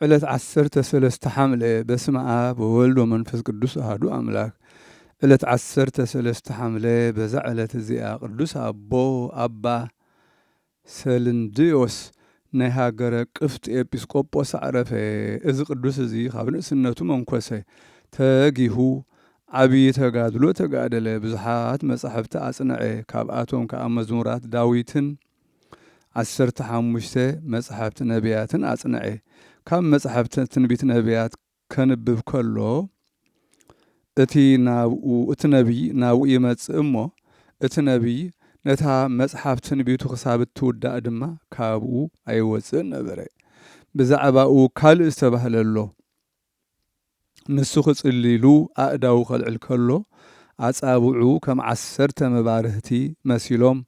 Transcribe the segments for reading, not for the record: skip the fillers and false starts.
ዕለት 13 حمله በስመ አብ ወወልድ ወመንፈስ ቅዱስ አሐዱ አምላክ ዕለት 13 حمله በዛ ዕለት እዚኣ ቅዱስ አቦ አባ ሰልንድዮስ ናይ ሃገረ ቅፍጥ ኤጲስቆጶስ አረፈ። እዚ ቅዱስ እዚ ካብ ንእስነቱ መንኮሰ ተጊሁ ዓብይ ተጋድሎ ተጋደለ። ብዙሓት መጻሕፍቲ አጽንዐ። ካብኣቶም ከዓ መዝሙራት ዳዊትን 15 መጽሕፍቲ ነቢያትን አጽንዐ። ካብ መጽሕፍቲ ትንቢት ነቢያት ከንብብ ከሎ እቲ ነቢይ ናብኡ ይመጽእ እሞ እቲ ነቢይ ነታ መጽሓፍ ትንቢቱ ክሳብ እትውዳእ ድማ ካብኡ ኣይወፅእን ነበረ። ብዛዕባኡ ካልእ ዝተባህለሎ ንሱ ክጽሊሉ ኣእዳው ከልዕል ከሎ ኣጻብዑ ከም 10 መባርህቲ መሲሎም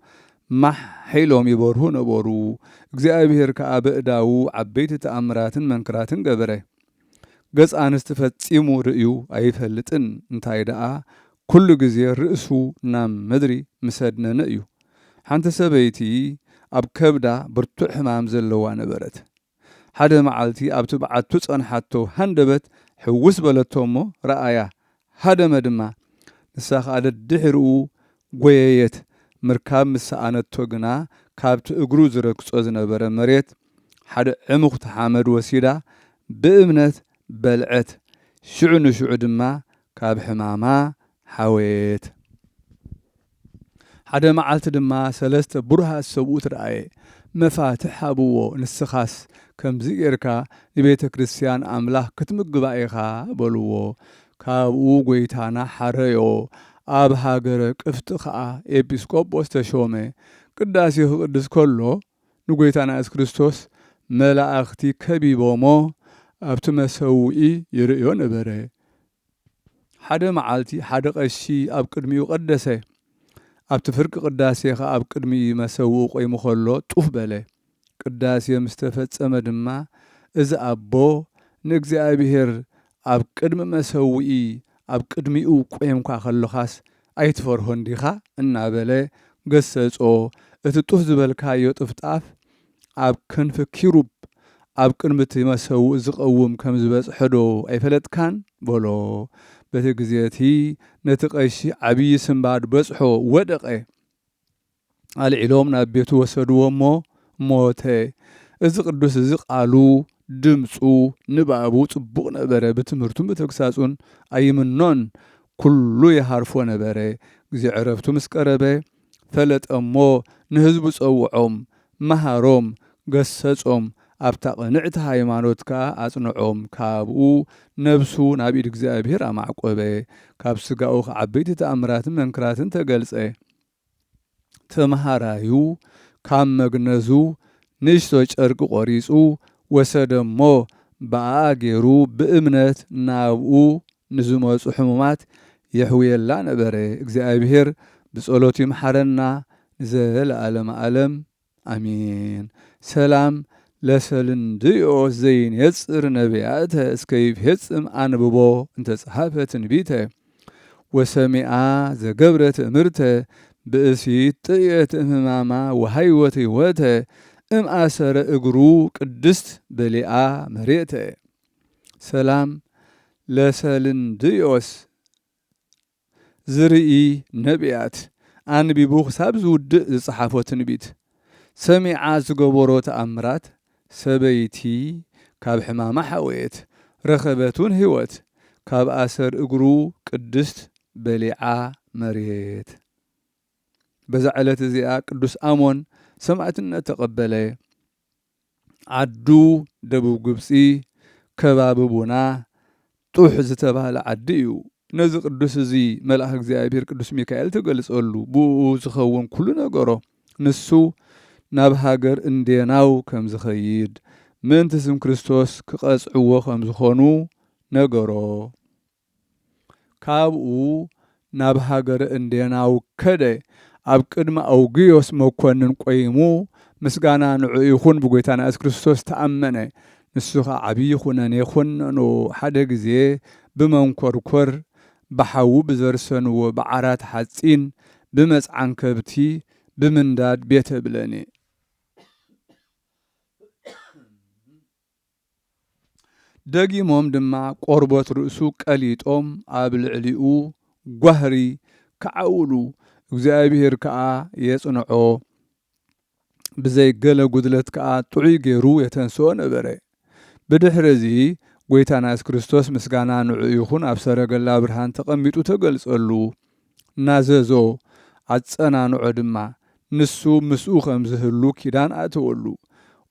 ማሕ ሒሎም ይበርሁ ነበሩ። እግዚአብሔር ከዓ በእዳው ዓበይቲ ተኣምራትን መንክራትን ገበረ። ገጽ ኣንስቲ ፈጺሙ ርእዩ ኣይፈልጥን። እንታይ ደኣ ኩሉ ግዜ ርእሱ ናብ ምድሪ ምሰድነነ እዩ። ሓንቲ ሰበይቲ ኣብ ከብዳ ብርቱዕ ሕማም ዘለዋ ነበረት። ሓደ መዓልቲ ኣብቲ በዓቱ ጸንሓቶ ሃንደበት ሕውስ በለቶ እሞ ረኣያ ሃደመ ድማ ንሳ ከዓ ደድሕሪኡ ጐየየት። ምርካብ ምሰኣነቶ ግና ካብቲ እግሩ ዝረግጾ ዝነበረ መሬት ሓደ ዕሙኽ ተሓመድ ወሲዳ ብእምነት በልዐት። ሽዑ ንሽዑ ድማ ካብ ሕማማ ሓወየት። ሓደ መዓልቲ ድማ 3 ብሩሃት ሰብኡት ረኣየ። መፋትሕ ሃብዎ ንስኻስ ከምዚ ጌርካ ንቤተ ክርስቲያን ኣምላኽ ክትምግባ ኢኻ በልዎ። ካብኡ ጐይታና ሓረዮ። ኣብ ሃገረ ቅፍጢ ከዓ ኤጲስቆጶስ ተሾመ። ቅዳሴ ክቅድስ ከሎ ንጐይታና ኢየሱስ ክርስቶስ መላእኽቲ ከቢቦሞ ኣብቲ መሰውኢ ይርእዮ ነበረ። ሓደ መዓልቲ ሓደ ቀሺ ኣብ ቅድሚኡ ቀደሰ። ኣብቲ ፍርቂ ቅዳሴ ከዓ ኣብ ቅድሚ መሰውኡ ቆይሙ ከሎ ጡፍ በለ። ቅዳሴ ምስ ተፈጸመ ድማ እዚ ኣቦ ንእግዚአብሔር ኣብ ቅድሚ መሰውኢ ኣብ ቅድሚኡ ቆየምካ ከለኻስ ኣይትፈርሆን ዲኻ እናበለ ገሰጾ። እቲ ጡፍ ዝበልካዮ ጥፍጣፍ ኣብ ክንፊ ኪሩብ ኣብ ቅድሚ እቲ መሰውኢ ዝቐውም ከም ዝበጽሖ ዶ ኣይፈለጥካን በሎ። በቲ ግዜቲ ነቲ ቀሺ ዓብዪ ስምባድ በጽሖ ወደቐ። ኣልዒሎም ናብ ቤቱ ወሰድዎ እሞ ሞተ። እዚ ቅዱስ እዚ ቃሉ ድምፁ ንባቡ ጽቡቕ ነበረ። ብትምህርቱን ብተግሳጹን ኣይምኖን ኩሉ ይሃርፎ ነበረ። ግዜ ዕረፍቱ ምስ ቀረበ ፈለጠ እሞ ንህዝቡ ጸውዖም፣ መሃሮም፣ ገሰጾም። ኣብታ ቕንዕቲ ሃይማኖት ከዓ ኣጽንዖም። ካብኡ ነብሱ ናብ ኢድ እግዚኣብሔር ኣማዕቆበ። ካብ ስጋኡ ዓበይቲ ተኣምራትን መንክራትን ተገልጸ። ተመሃራዩ ካብ መግነዙ ንእሽቶ ጨርቂ ቆሪጹ ወሰደ እሞ በኣ ገይሩ ብእምነት ናብኡ ንዝመፁ ሕሙማት የሕውየላ ነበረ። እግዚኣብሔር ብጸሎቱ ይምሓረና ንዘለዓለመ ዓለም ኣሚን። ሰላም ለሰልንድዮስ ዘይንየጽር ነቢያተ እስከ ይፍጽም አንብቦ እንተጸሓፈ ትንቢተ ወሰሚዓ ዘገብረ ትእምርተ ብእሲት ጥየት እምህማማ ወሃይወት ሕይወተ እምአሰረ እግሩ ቅድስት በሊአ መሬተ። ሰላም ለሰልንድዮስ ዝርኢ ነቢያት አንቢቡ ክሳብ ዝውድእ ዝጸሓፎ ትንቢት ሰሚዓ ዝገበሮ ተኣምራት ሰበይቲ ካብ ሕማማ ሓወየት ረኸበቱን ሕይወት ካብ ኣሰር እግሩ ቅድስት በሊዓ መሬት። በዛ ዕለት እዚኣ ቅዱስ አሞን ሰማዕትነት ተቐበለ። ዓዱ ደቡብ ግብፂ ከባቢ ቡና ጡሕ ዝተባህለ ዓዲ እዩ። ነዚ ቅዱስ እዚ መልአክ እግዚኣብሔር ቅዱስ ሚካኤል ተገልጸሉ ብኡ ዝኸውን ኩሉ ነገሮ ንሱ ናብ ሃገር እንዴናው ከም ዝኸይድ ምእንቲ ስም ክርስቶስ ክቐጽዕዎ ከም ዝኾኑ ነገሮ። ካብኡ ናብ ሃገር እንዴናው ከደ ኣብ ቅድሚ አውግዮስ መኮንን ቆይሙ ምስጋና ንዑ ይኹን ብጎይታና ኢየሱስ ክርስቶስ ተኣመነ። ንሱ ከዓ ዓብዪ ኩነኔ ኮነኖ። ሓደ ግዜ ብመንኰርኰር ብሓዊ ብዘርሰንዎ ብዓራት ሓጺን ብመጽዓን ከብቲ ብምንዳድ ቤተ ብለኔ ደጊሞም ድማ ቆርበት ርእሱ ቀሊጦም ኣብ ልዕሊኡ ጓህሪ ከዓውሉ እግዚአብሔር ከዓ የጽንዖ ብዘይ ገለ ጉድለት ከዓ ጥዑይ ገይሩ የተንስኦ ነበረ። ብድሕረዚ ጎይታና ኢየሱስ ክርስቶስ ምስጋና ንዑ ይኹን ኣብ ሰረገላ ብርሃን ተቐሚጡ ተገልጸሉ ናዘዞ ኣጸናንዖ ድማ ንሱ ምስኡ ከም ዝህሉ ኪዳን ኣተወሉ።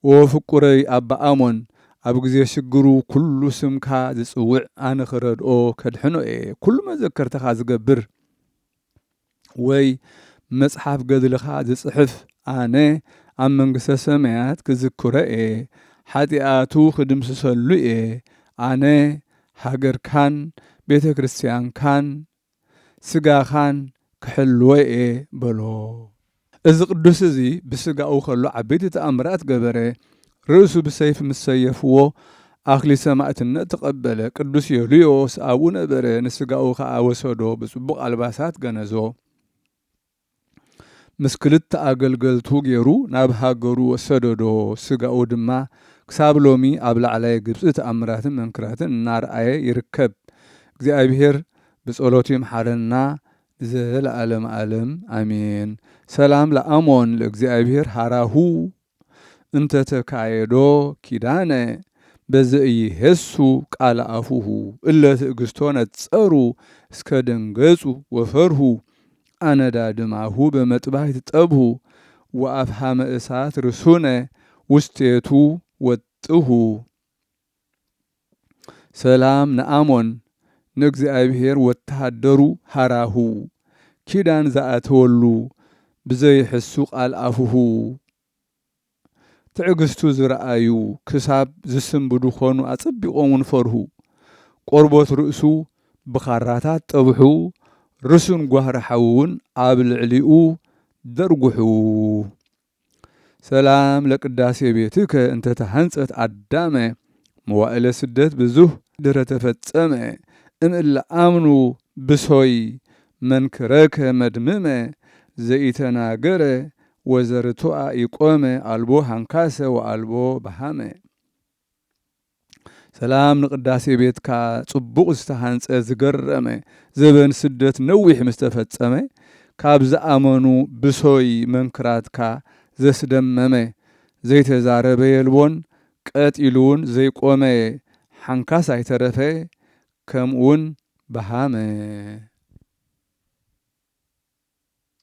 ወፍቁረይ ኣባ ኣሞን ኣብ ግዜ ሽግሩ ኩሉ ስምካ ዝጽውዕ ኣነ ክረድኦ ከድሕኖ እየ። ኩሉ መዘከርተኻ ዝገብር ወይ መጽሓፍ ገድልኻ ዝጽሕፍ ኣነ ኣብ መንግሥተ ሰማያት ክዝክሮ እየ። ሓጢኣቱ ክድምስሰሉ እየ። ኣነ ሃገርካን ቤተ ክርስቲያንካን ስጋኻን ክሕልዎ እየ በሎ። እዚ ቅዱስ እዚ ብስጋኡ ከሎ ዓበይቲ ተኣምራት ገበረ። ርእሱ ብሰይፍ ምስ ሰየፍዎ ኣክሊል ሰማዕትነት ተቐበለ። ቅዱስ ዮልዮስ ኣብኡ ነበረ። ንስጋኡ ከዓ ወሰዶ ብጽቡቕ ኣልባሳት ገነዞ። ምስ ክልተ ኣገልገልቱ ገይሩ ናብ ሃገሩ ወሰደዶ። ስጋኡ ድማ ክሳብ ሎሚ ኣብ ላዕላይ ግብፂ ተኣምራትን መንክራትን እናርኣየ ይርከብ። እግዚአብሔር ብጸሎቱ ይምሓረና ዘለዓለም ዓለም አሜን። ሰላም ለአሞን ለእግዚአብሔር ሃራሁ እንተ ተካየዶ ኪዳነ በዘኢሄሱ ቃለ አፉሁ እለ ትዕግስቶ ነጸሩ እስከ ደንገጹ ወፈርሁ አነዳድማሁ በመጥባህ ይትጠብሁ ወአፍሃመ እሳት ርሱነ ውስቴቱ ወጥሁ። ሰላም ነአሞን ንእግዚአብሔር ወተሃደሩ ሃራሁ ኪዳን ዝኣተወሉ ብዘይሕሱ ቃል አፉሁ ትዕግስቱ ዝረአዩ ክሳብ ዝስንብዱ ኾኑ አጸቢቆሙን ፈርሁ። ቆርቦት ርእሱ ብኻራታት ጠብሑ ርሱን ጓህሪ ሓውን ኣብ ልዕሊኡ ደርጉሑ። ሰላም ለቅዳሴ ቤትከ እንተ ተሃንጸት አዳመ መዋእለ ስደት ብዙህ ድረ ተፈጸመ እምእለ አምኑ ብሶይ መንክረከ መድምመ ዘኢተናገረ ወዘርቱአ ይቆመ አልቦ ሃንካሰ ወአልቦ በሃመ። ሰላም ንቅዳሴ ቤትካ ጽቡቕ ዝተሃንጸ ዝገረመ ዘበን ስደት ነዊሕ ምስ ተፈጸመ ካብ ዝኣመኑ ብሶይ መንክራትካ ዘስደመመ ዘይተዛረበ የልቦን ቀጢሉውን ዘይቆመ ሓንካስ ኣይተረፈ ከምኡውን በሃመ።